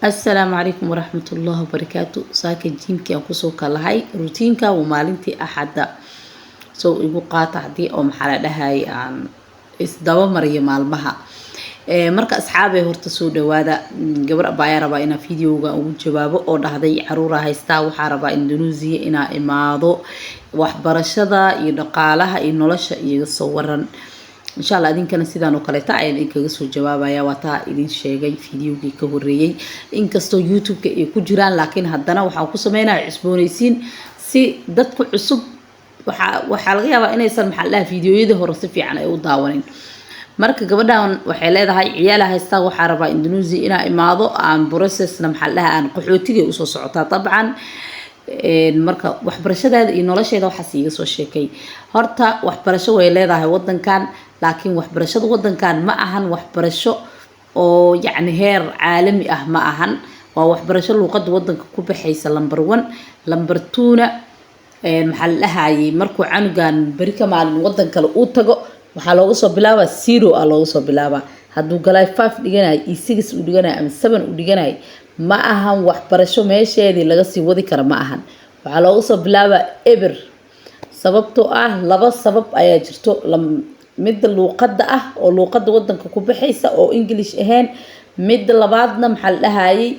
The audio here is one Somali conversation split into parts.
السلام عليكم ورحمة الله وبركاته. ساكن جيمكي أن كسو كالهاي روتينكا ومالنتي أحدا سو إيقو قاطع دي أو محالة هاي عن إسدابا مريم مالمها marka asxaabay horta soo dhawaada gabar abaaya rabaa ina fiidiyowga ugu jawaabo oo dhahday caruura haystaa waxaa rabaa Indonesia ina imaado waxbarashada iyo dhaqaalaha iyo nolosha iyaga soo waran insha Allah idinkana sidaan oo kale taa ayaan kaga soo jawaabaya wataa idin sheegay fiidiyowgii ka horeeyay inkastoo YouTube-ka ay ku jiraan laakiin haddana waxaan ku sameynayaa cusboonaysiin si dadku cusub waxa laga yaabaa inaysan maxallaha fiidiyoyada hore si fiican ay u daawanin marka gabadhan waxay leedahay ciyaal haystaa waxa rabaa Indonesia ina imaado aan processna maxallaha aan qaxootiga u soo socotaa tabcan marka waxbarashadeeda iyo nolosheeda waxa siiga soo sheekay horta waxbarasho way leedahay wadankan laakiin waxbarashada wadankan ma ahan waxbarasho oo yacni heer caalami ah ma ahan waa waxbarasho luqadda wadanka ku baxaysa number 1 number 2 na maxallaha markuu canugan bari ka maalin wadan kale uu tago waxaa looga soo bilaabaa 0 ah looga soo bilaabaa hadduu galay 5 dhiganay iyo 6 u dhiganay ama 7 u dhiganay ma ahan waxbarasho meesheedii laga sii wadi kara ma ahan waxaa looga soo bilaabaa eber sababtoo ah laba sabab ayaa jirto mid luqadda ah oo luqadda wadanka ku baxaysa oo English ahayn mid labaadna maxaa la dhahaayay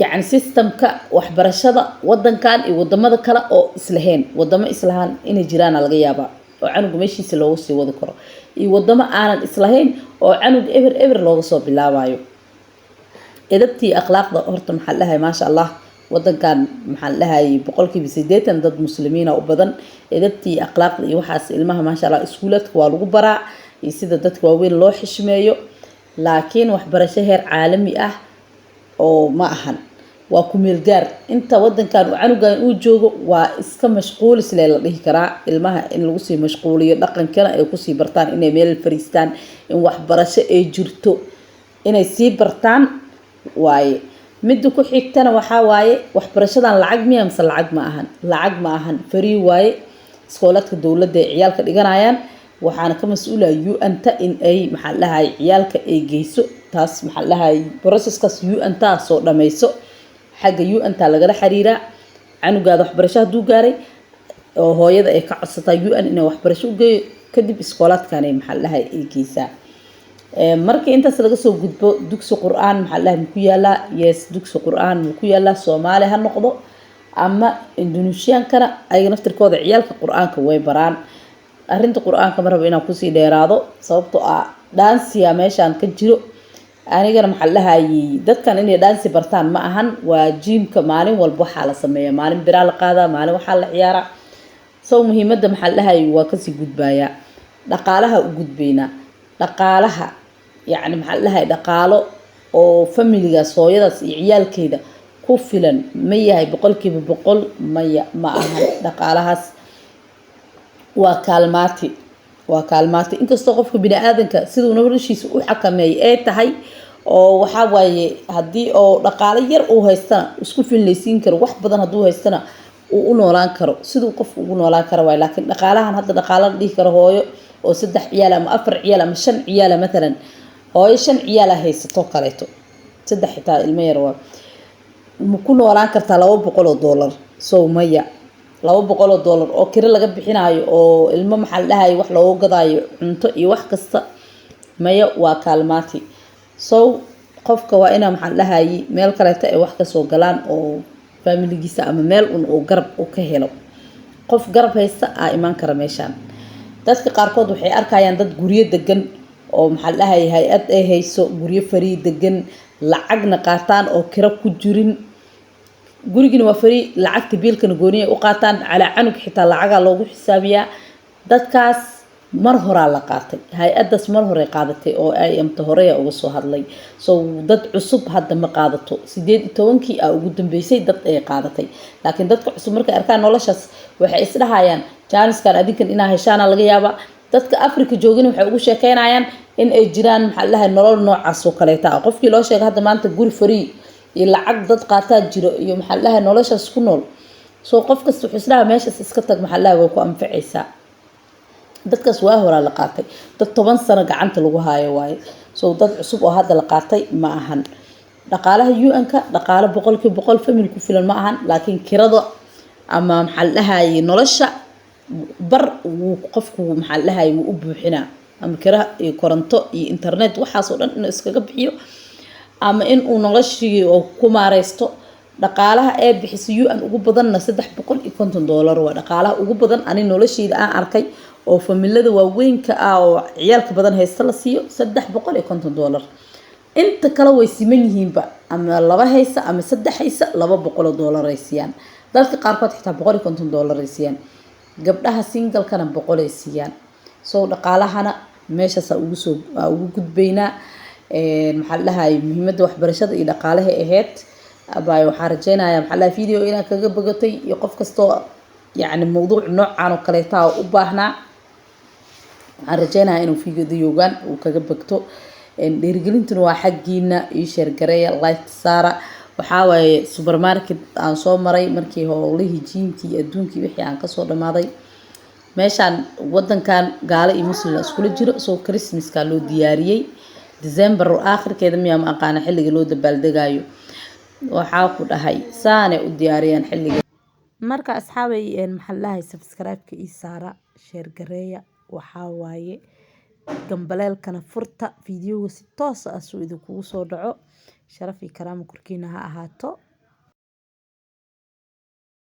يعني systemka waxbarashada wadankan iyo wadamada kale oo islahayn wadamo islahan inay jiraan laga yaabaa oo canuga meeshiisa loogu sii wadi karo iyo wadamo aanan islahayn oo canug eber looga soo bilaabayo edabtii akhlaaqda horta maxaa la dhahay maasha Allah wadankan maxaa la dhahay 80% dad muslimiina u badan edabtii akhlaaqda iyo waxaas ilmaha maasha Allah iskuuladka waa lagu baraa iyo sida dadka waaweyn loo xishmeeyo laakiin waxbarasho heer caalami ah oo ma ahan waa ku meel gaar inta wadankan uu canugan uu joogo waa iska mashquul isla la dhihi karaa ilmaha in lagu sii mashquuliyo dhaqankana ay ku sii bartaan inay meel fariistaan in waxbarasho ay jirto inay sii bartaan waaye mid ku xigtana waxa waaye waxbarashadan lacag miya mise lacag ma ahan free waaye iskooladka dawladda ee ciyaalka dhiganayaan waxaana ka mas'uula UN-ta in ay maxaa la dhahay ciyaalka ay geyso taas maxaa la dhahay processkaas UN-ta soo dhamayso xagga UN-ta laga xiriira canugaada waxbarasho haduu gaaray oo hooyada ay ka codsatay UN inay waxbarasho u geeyo kadib iskooladkan ay maxaa la dhahay ay geysaa markii intaas laga soo gudbo dugsi quraan maxaa la dhahay ku yaala yes dugsi quraan ku yaala Soomaali ha noqdo ama Indonesian kana ay naftirkooda ciyaalka quraanka way baraan arinta quraanka marba inaan ku sii dheeraado sababtoo ah dansiya meeshan ka jiro anigana maxaa la dhahay dadkan inay dansi bartaan ma ahan waa jiimka maalin walba waxa la sameeyaa maalin biraal qaada maalin waxa la ciyaara soo muhiimada maxaa la dhahay waa ka sii gudbaya dhaqaalaha u gudbayna dhaqaalaha يعني maxaa la dhahay dhaqaalo oo familiga sooyadaas iyo ciyaalkeeda ku filan ma yahay 100% ma ahan dhaqaalahaas waa kaalmaati inkastoo qofka bini aadanka sidoo noloshiisa u xakameeyay ay tahay oo waxa waaye hadii oo dhaqaale yar uu haystana isku filnaysiin karo wax badan haduu haystana uu u noolaan karo sidoo qof ugu noolaan karo way laakiin dhaqaalahan hadda dhaqaale la dhihi karo hooyo oo 3 ciyaal ama 4 ciyaal ama 5 ciyaal مثلا hooyo 5 ciyaal haysato kaleeto 3 xitaa ilmo yar waa ma ku noolaan kartaa $200 soo maya $200 oo kira laga bixinayo oo ilmo maxaa la dhahay wax loo gadaayo cunto iyo wax kasta maya waa kaalmaati soo qofka waa ina maxaa la dhahay meel kale ay wax ka soo galaan oo familigiisa ama meel uu garab u ka helo qof garab haysta iman kara meeshan dadka qaarkood waxay arkayaan dad guriyo degan oo maxaa la dhahay hay'ad ay hayso guriyo fariid degan lacagna qaataan oo kira ku jirin gurigina waa fari lacagta biilkana gooniye u qaataan ala canug xitaa lacaga loogu xisaabiyaa dadkaas mar hore la qaatay hay'adaas mar hore qaadatay oo ay amta hore uga soo hadlay soo dad cusub hadda ma qaadato 18kii ugu dambeysay dad ay qaadatay laakiin dadka cusub markay arkaan noloshaas waxay isdhahayaan jaaniskan adinkan inaa heshaana laga yaaba dadka Afrika joogin waxay ugu sheekeynayaan in ay jiraan maxaa la dhahay nolol noocaas oo kaleeta qofkii loo sheegay hadda maanta guri free iyo lacag dad qaataa jiro iyo maxaa la dhahay noloshaas ku nool soo qof kasta wuxuu isdhahaa meeshaas iska tag maxaa la dhahay way ku anfacaysaa dadkaas waa hore la qaatay dad 10 sano gacanta lagu haayo waaye soo dad cusub oo hadda la qaatay ma ahan dhaqaalaha UN-ka dhaqaale boqolkiiba boqol family ku filan ma ahan, laakiin kirada ama maxaa la dhahaye nolosha bar wuu qofku maxaa la dhahaye wuu u buuxinaa, ama kira iyo koronto iyo internet waxaas oo dhan inuu iskaga bixiyo, ama in uu noloshii oo ku maareysto. dhaqaalaha ee bixisa UN ugu badanna $350 waa dhaqaalaha ugu badan ani nolosheyda aan arkay oo familada waaweynka ah oo ciyaalka badan haysta la siiyo $350. inta kale way siman yihiinba, ama laba haysa ama saddex haysa $200 ay siiyaan, dadka qaarkood xitaa $150 ay siiyaan, gabdhaha single-kana 100 ay siiyaan. So dhaqaalahana meeshaas ugu gudbaynaa. maxaa la dhahaye muhiimada waxbarashada iyo dhaqaalaha ahayd abay waxaan rajeynayaa maxaa la video inaan kaga bogatay iyo qof kastoo yacni mawduuc noocan oo kaleeta u baahnaa. waxaan rajeynayaa inuu videogan uu kaga bogto. dhiirigelintuna waa xaggiina, ii share gareeya, like saara. waxaa waaye supermarket aan soo maray markii howlihii jiimkii adduunkii wixii aan kasoo dhamaaday. meeshaan wadankan gaalo iyo muslim iskula jiro, soo Christmaska loo diyaariyay December aakhirkeeda miyaa ma aqaan xilliga loo dabaaldegayo. waxaa ku dhahay saane u diyaariyaan xilliga. marka asxaabay maxaa la dhahay subscribe-ka ii saara, share gareeya, waxaa waaye gambaleelkana furta videoga si toos ah soo idinkugu soo dhaco. sharaf iyo karaamo korkiina ha ahaato.